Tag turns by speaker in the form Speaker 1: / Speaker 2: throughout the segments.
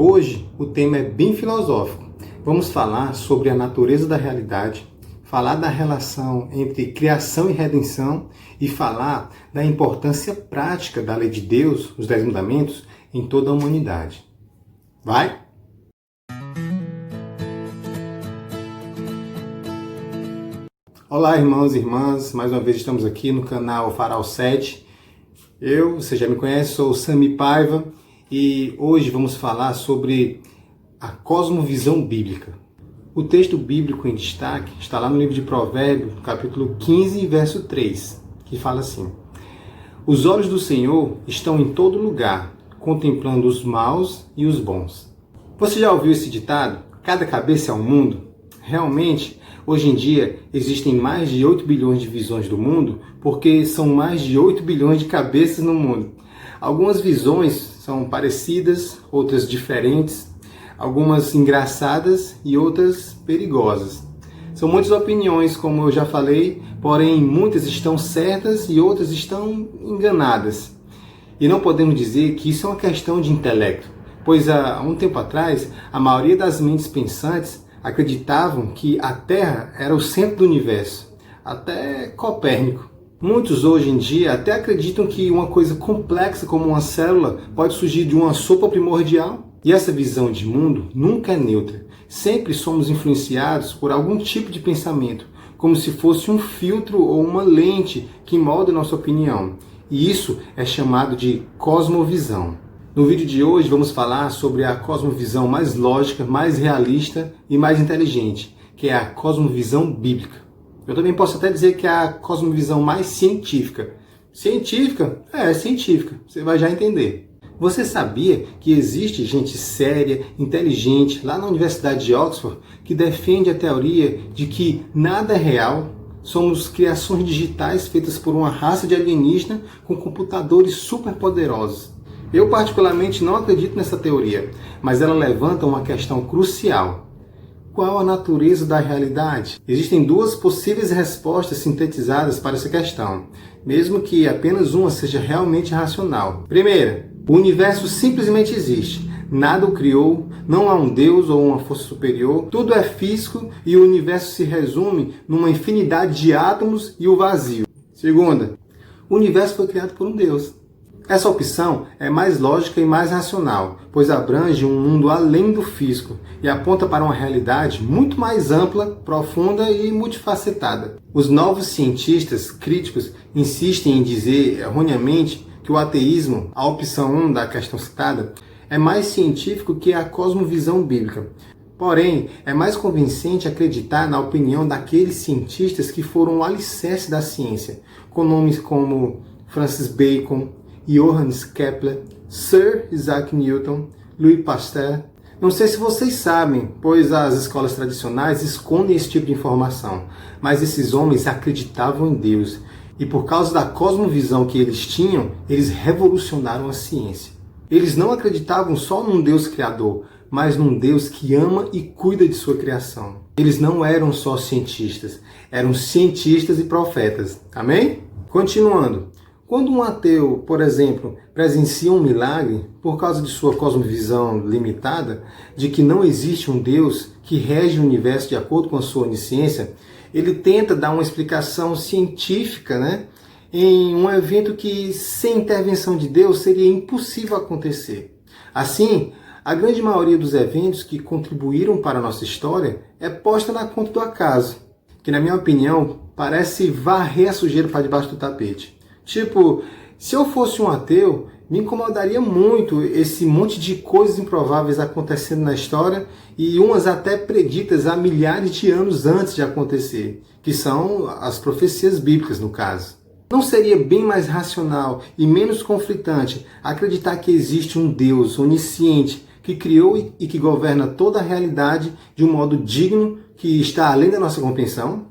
Speaker 1: Hoje o tema é bem filosófico. Vamos falar sobre a natureza da realidade, falar da relação entre criação e redenção e falar da importância prática da lei de Deus, os 10 mandamentos, em toda a humanidade. Vai? Olá, irmãos e irmãs, mais uma vez estamos aqui no canal Farol 7. Você já me conhece, sou o Sami Paiva e hoje vamos falar sobre a cosmovisão bíblica. O texto bíblico em destaque está lá no livro de Provérbios, capítulo 15, verso 3, que fala assim: Os olhos do Senhor estão em todo lugar, contemplando os maus e os bons. Você já ouviu esse ditado? Cada cabeça é um mundo? Realmente, hoje em dia, existem mais de 8 bilhões de visões do mundo, porque são mais de 8 bilhões de cabeças no mundo. Algumas visões são parecidas, outras diferentes, algumas engraçadas e outras perigosas. São muitas opiniões, como eu já falei, porém muitas estão certas e outras estão enganadas. E não podemos dizer que isso é uma questão de intelecto, pois há um tempo atrás, a maioria das mentes pensantes acreditavam que a Terra era o centro do universo, até Copérnico. Muitos hoje em dia até acreditam que uma coisa complexa como uma célula pode surgir de uma sopa primordial. E essa visão de mundo nunca é neutra. Sempre somos influenciados por algum tipo de pensamento, como se fosse um filtro ou uma lente que molda nossa opinião. E isso é chamado de cosmovisão. No vídeo de hoje vamos falar sobre a cosmovisão mais lógica, mais realista e mais inteligente, que é a cosmovisão bíblica. Eu também posso até dizer que é a cosmovisão mais científica. Científica? É científica, você vai já entender. Você sabia que existe gente séria, inteligente, lá na Universidade de Oxford, que defende a teoria de que nada é real? Somos criações digitais feitas por uma raça de alienígena com computadores superpoderosos. Eu particularmente não acredito nessa teoria, mas ela levanta uma questão crucial. Qual a natureza da realidade? Existem duas possíveis respostas sintetizadas para essa questão, mesmo que apenas uma seja realmente racional. Primeira, o universo simplesmente existe. Nada o criou, não há um Deus ou uma força superior, tudo é físico e o universo se resume numa infinidade de átomos e o vazio. Segunda, o universo foi criado por um Deus. Essa opção é mais lógica e mais racional, pois abrange um mundo além do físico e aponta para uma realidade muito mais ampla, profunda e multifacetada. Os novos cientistas críticos insistem em dizer erroneamente que o ateísmo, a opção 1 da questão citada, é mais científico que a cosmovisão bíblica. Porém, é mais convincente acreditar na opinião daqueles cientistas que foram o alicerce da ciência, com nomes como Francis Bacon, Johannes Kepler, Sir Isaac Newton, Louis Pasteur. Não sei se vocês sabem, pois as escolas tradicionais escondem esse tipo de informação, mas esses homens acreditavam em Deus e por causa da cosmovisão que eles tinham, eles revolucionaram a ciência. Eles não acreditavam só num Deus criador, mas num Deus que ama e cuida de sua criação. Eles não eram só cientistas, eram cientistas e profetas. Amém? Continuando. Quando um ateu, por exemplo, presencia um milagre por causa de sua cosmovisão limitada, de que não existe um Deus que rege o universo de acordo com a sua onisciência, ele tenta dar uma explicação científica, em um evento que, sem intervenção de Deus, seria impossível acontecer. Assim, a grande maioria dos eventos que contribuíram para a nossa história é posta na conta do acaso, que, na minha opinião, parece varrer a sujeira para debaixo do tapete. Tipo, se eu fosse um ateu, me incomodaria muito esse monte de coisas improváveis acontecendo na história e umas até preditas há milhares de anos antes de acontecer, que são as profecias bíblicas no caso. Não seria bem mais racional e menos conflitante acreditar que existe um Deus onisciente que criou e que governa toda a realidade de um modo digno que está além da nossa compreensão?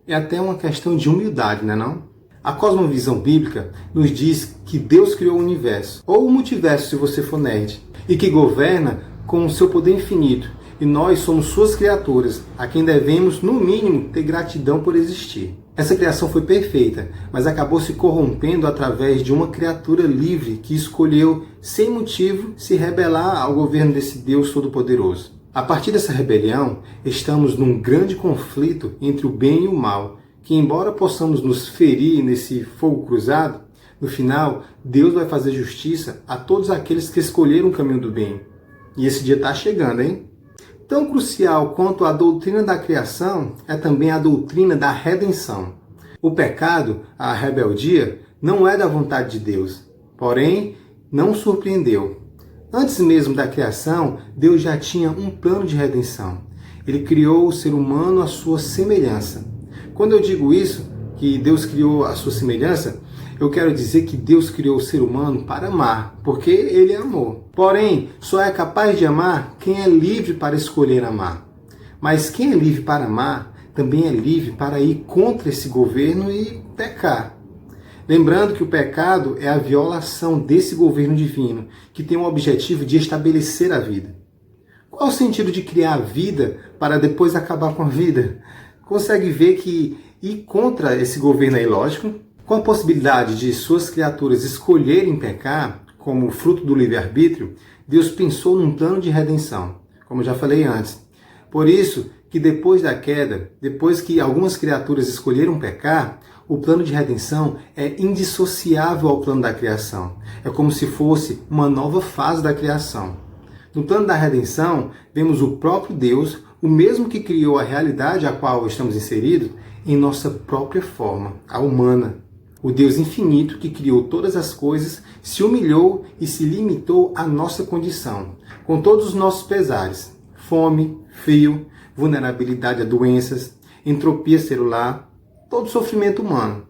Speaker 1: É até uma questão de humildade, não é não? A cosmovisão bíblica nos diz que Deus criou o universo, ou o multiverso se você for nerd, e que governa com o seu poder infinito, e nós somos suas criaturas, a quem devemos, no mínimo, ter gratidão por existir. Essa criação foi perfeita, mas acabou se corrompendo através de uma criatura livre que escolheu, sem motivo, se rebelar ao governo desse Deus Todo-Poderoso. A partir dessa rebelião, estamos num grande conflito entre o bem e o mal, que embora possamos nos ferir nesse fogo cruzado, no final, Deus vai fazer justiça a todos aqueles que escolheram o caminho do bem. E esse dia está chegando, hein? Tão crucial quanto a doutrina da criação é também a doutrina da redenção. O pecado, a rebeldia, não é da vontade de Deus, porém, não surpreendeu. Antes mesmo da criação, Deus já tinha um plano de redenção. Ele criou o ser humano à sua semelhança. Quando eu digo isso, que Deus criou a sua semelhança, eu quero dizer que Deus criou o ser humano para amar, porque Ele é amor. Porém, só é capaz de amar quem é livre para escolher amar. Mas quem é livre para amar, também é livre para ir contra esse governo e pecar. Lembrando que o pecado é a violação desse governo divino, que tem o objetivo de estabelecer a vida. Qual o sentido de criar a vida para depois acabar com a vida? Consegue ver que ir contra esse governo é ilógico? Com a possibilidade de suas criaturas escolherem pecar, como fruto do livre-arbítrio, Deus pensou num plano de redenção, como já falei antes. Por isso que depois da queda, depois que algumas criaturas escolheram pecar, o plano de redenção é indissociável ao plano da criação. É como se fosse uma nova fase da criação. No plano da redenção, vemos o próprio Deus, o mesmo que criou a realidade a qual estamos inseridos, em nossa própria forma, a humana. O Deus infinito que criou todas as coisas se humilhou e se limitou à nossa condição, com todos os nossos pesares: fome, frio, vulnerabilidade a doenças, entropia celular, todo sofrimento humano.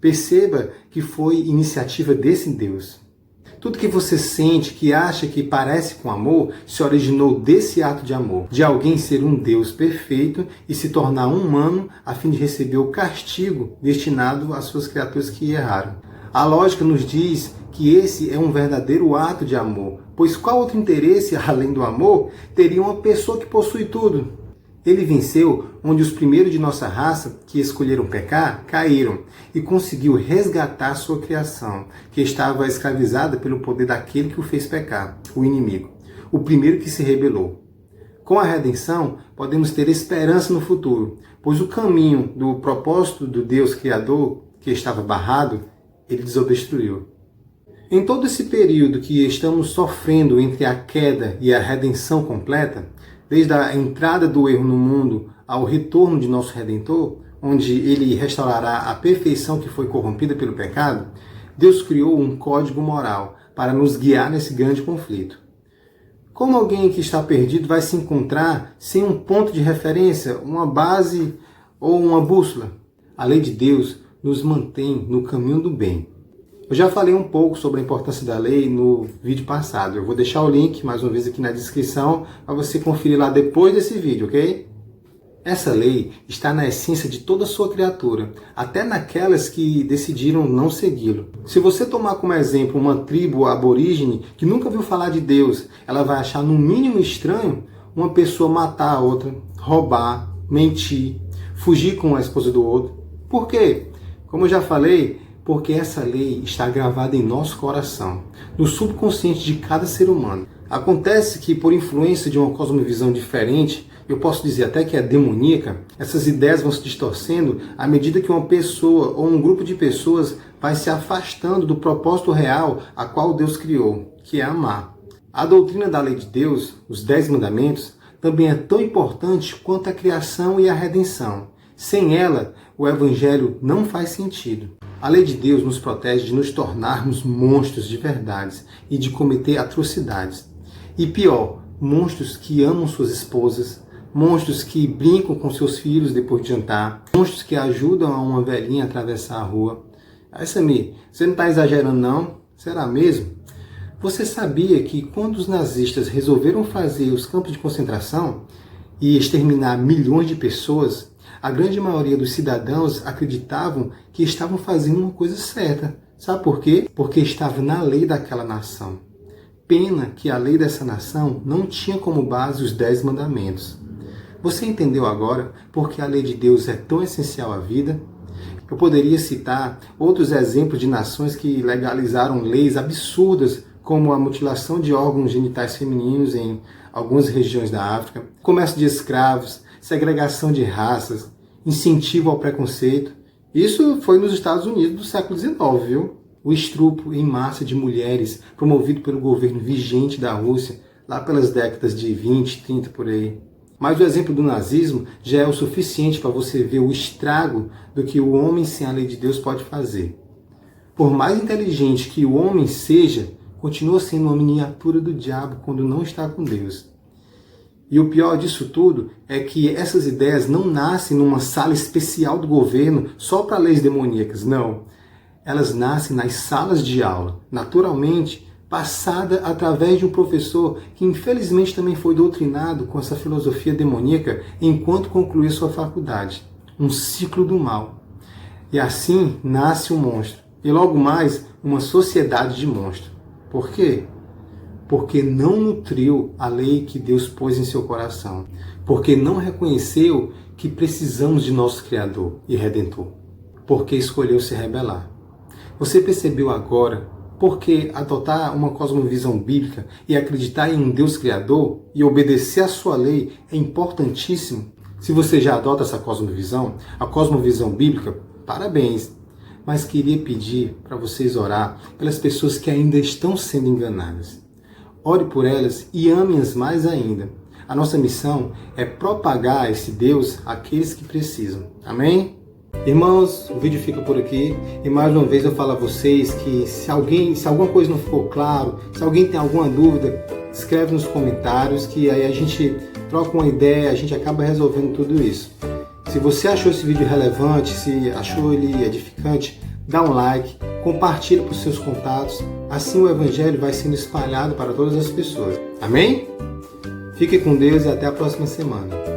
Speaker 1: Perceba que foi iniciativa desse Deus. Tudo que você sente, que acha que parece com amor, se originou desse ato de amor, de alguém ser um Deus perfeito e se tornar humano a fim de receber o castigo destinado às suas criaturas que erraram. A lógica nos diz que esse é um verdadeiro ato de amor, pois qual outro interesse, além do amor, teria uma pessoa que possui tudo? Ele venceu onde os primeiros de nossa raça, que escolheram pecar, caíram e conseguiu resgatar sua criação, que estava escravizada pelo poder daquele que o fez pecar, o inimigo, o primeiro que se rebelou. Com a redenção, podemos ter esperança no futuro, pois o caminho do propósito do Deus Criador, que estava barrado, ele desobstruiu. Em todo esse período que estamos sofrendo entre a queda e a redenção completa, desde a entrada do erro no mundo ao retorno de nosso Redentor, onde ele restaurará a perfeição que foi corrompida pelo pecado, Deus criou um código moral para nos guiar nesse grande conflito. Como alguém que está perdido vai se encontrar sem um ponto de referência, uma base ou uma bússola? A lei de Deus nos mantém no caminho do bem. Eu já falei um pouco sobre a importância da lei no vídeo passado. Eu vou deixar o link, mais uma vez, aqui na descrição, para você conferir lá depois desse vídeo, ok? Essa lei está na essência de toda a sua criatura, até naquelas que decidiram não segui-lo. Se você tomar como exemplo uma tribo aborígene que nunca ouviu falar de Deus, ela vai achar no mínimo estranho uma pessoa matar a outra, roubar, mentir, fugir com a esposa do outro. Por quê? Como eu já falei, porque essa lei está gravada em nosso coração, no subconsciente de cada ser humano. Acontece que, por influência de uma cosmovisão diferente, eu posso dizer até que é demoníaca, essas ideias vão se distorcendo à medida que uma pessoa ou um grupo de pessoas vai se afastando do propósito real a qual Deus criou, que é amar. A doutrina da lei de Deus, os 10 mandamentos, também é tão importante quanto a criação e a redenção. Sem ela, o evangelho não faz sentido. A lei de Deus nos protege de nos tornarmos monstros de verdades e de cometer atrocidades. E pior, monstros que amam suas esposas, monstros que brincam com seus filhos depois de jantar, monstros que ajudam a uma velhinha a atravessar a rua. Aí, Samir, você não está exagerando não? Será mesmo? Você sabia que quando os nazistas resolveram fazer os campos de concentração e exterminar milhões de pessoas, a grande maioria dos cidadãos acreditavam que estavam fazendo uma coisa certa. Sabe por quê? Porque estava na lei daquela nação. Pena que a lei dessa nação não tinha como base os 10 mandamentos. Você entendeu agora porque a lei de Deus é tão essencial à vida? Eu poderia citar outros exemplos de nações que legalizaram leis absurdas, como a mutilação de órgãos genitais femininos em algumas regiões da África, comércio de escravos, segregação de raças, incentivo ao preconceito. Isso foi nos Estados Unidos do século XIX, viu? O estupro em massa de mulheres, promovido pelo governo vigente da Rússia, lá pelas décadas de 20, 30 por aí. Mas o exemplo do nazismo já é o suficiente para você ver o estrago do que o homem sem a lei de Deus pode fazer. Por mais inteligente que o homem seja, continua sendo uma miniatura do diabo quando não está com Deus. E o pior disso tudo é que essas ideias não nascem numa sala especial do governo só para leis demoníacas, não. Elas nascem nas salas de aula, naturalmente, passada através de um professor que infelizmente também foi doutrinado com essa filosofia demoníaca enquanto concluía sua faculdade. Um ciclo do mal. E assim nasce um monstro. E logo mais, uma sociedade de monstros. Por quê? Porque não nutriu a lei que Deus pôs em seu coração. Porque não reconheceu que precisamos de nosso Criador e Redentor. Porque escolheu se rebelar. Você percebeu agora porque adotar uma cosmovisão bíblica e acreditar em um Deus Criador e obedecer à sua lei é importantíssimo? Se você já adota essa cosmovisão, a cosmovisão bíblica, parabéns! Mas queria pedir para vocês orar pelas pessoas que ainda estão sendo enganadas. Ore por elas e ame-as mais ainda. A nossa missão é propagar esse Deus àqueles que precisam. Amém? Irmãos, o vídeo fica por aqui e mais uma vez eu falo a vocês que se alguma coisa não ficou claro, se alguém tem alguma dúvida, escreve nos comentários que aí a gente troca uma ideia, a gente acaba resolvendo tudo isso. Se você achou esse vídeo relevante, se achou ele edificante, dá um like, compartilha para os seus contatos, assim o Evangelho vai sendo espalhado para todas as pessoas. Amém? Fique com Deus e até a próxima semana.